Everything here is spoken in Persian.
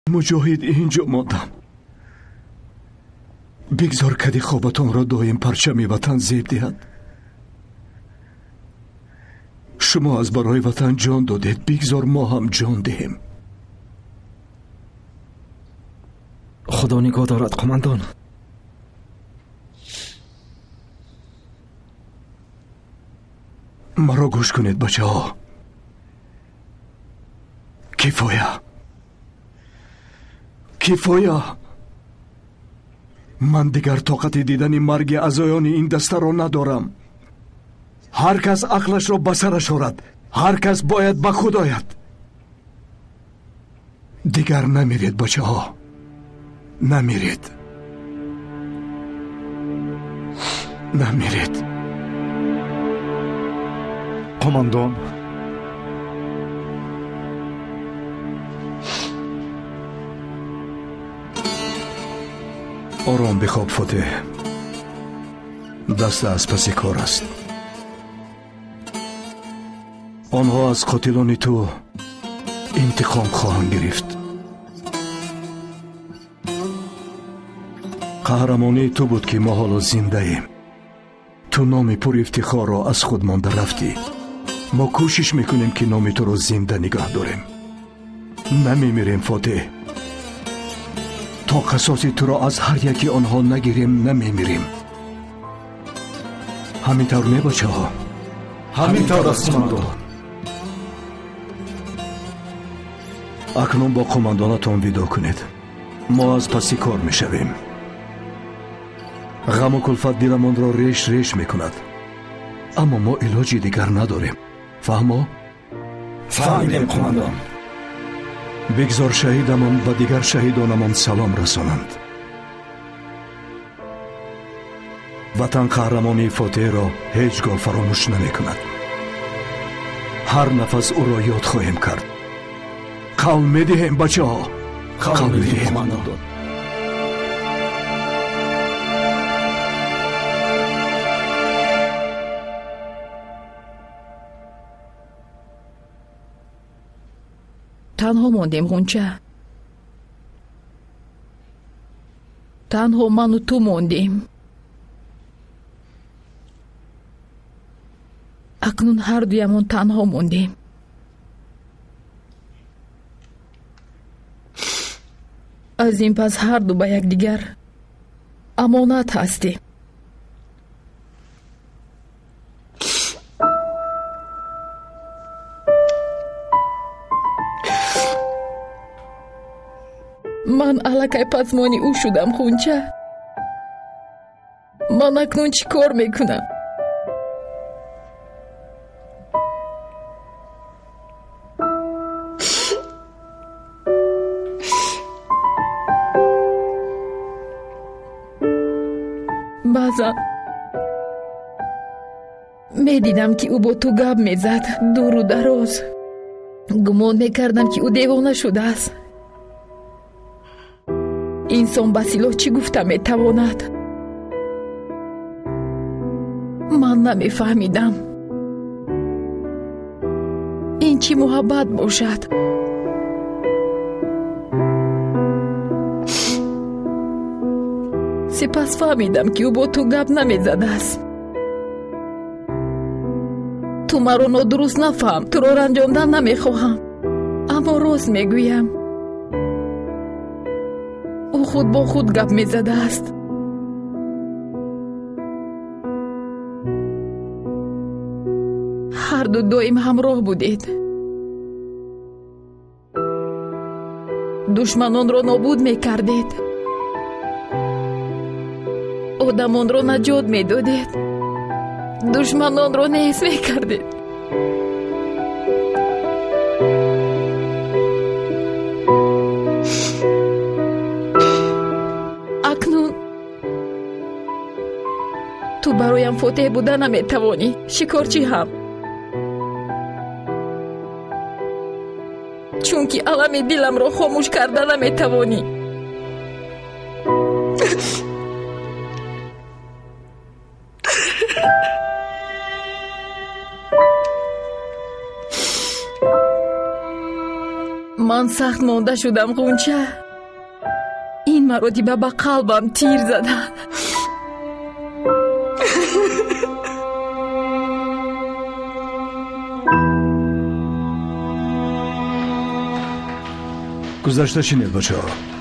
مجاهد اینجا ماندم. بگذار کدی خوابتان را دایم پرچم وطن زیب دهد. شما از برای وطن جان دادید، بگذار ما هم جان دهیم. خدا نگاه دارد قماندان. مرا گوش کنید بچه ها. کفایه من دیگر طاقت دیدن مرگ عزایان این دسته را ندارم. هر کس عقلش را به سرش آرد، هر کس باید به خود آید. دیگر نمیرید بچه ها، نمیرید. قماندان، آرام بخواب فاتح. دست از پس کار است. آنها از قاتلان تو انتقام خواهند گرفت. قهرمانی تو بود که ما حالا زنده ایم. تو نام پر افتخار را از خود مانده رفتی. ما کوشش میکنیم که نام تو را زنده نگه داریم. نمیمیریم فاتح. تا قصاص تو را از هر یکی آنها نگیریم نمیمیریم. همینطور نه بچه ها؟ همینطور است قماندان. اکنون با قماندانتان ویدا کنید. ما از پس کار میشویم. غم و کلفت دلمان را ریش ریش میکند، اما ما علاجی دیگر نداریم. فهمیدیم قماندان. بگذار شهیدمان و دیگر شهیدانمان سلام رسانند. وطن قهرمانی فاتح را هیچگاه فراموش نمی کند. هر نفس او را یاد خواهیم کرد. قول می دهیم بچه ها، قول می دهیم. تنها موندیم غنچه. تنها من و تو موندیم. اکنون هر دویمون تنها موندیم. از این پس هر دو به یک دیگر امانت هستیم. من الکی پسمانی او شدم خونچه. من اکنون چی کار میکنم؟ بعضا میدیدم که او با تو گپ میزد دور و دراز. گمان میکردم که او دیوانه شده است. انسان با سلاح چی گفته میتواند؟ من نمیفهمیدم این چی محبت باشد. سپس فهمیدم که او با تو گپ نمیزده است. تو مرا نادرست نفهم. تو را رنجاندن نمیخواهم، اما راست میگویم. او خود با خود گپ میزده است. هر دو دائم همراه بودید. دشمنان را نابود میکردید، آدمان را نجات میدادید، دشمنان را نیست میکردید. اکنون تو برایم فاتح بوده نمیتوانی، شکارچی هم. چون که علم دلم را خاموش کرده نمیتوانی. ман сахт монда шудам ғунча. ин маротиба ба қалбам тир зада. گذشته چی نیست بچه ها؟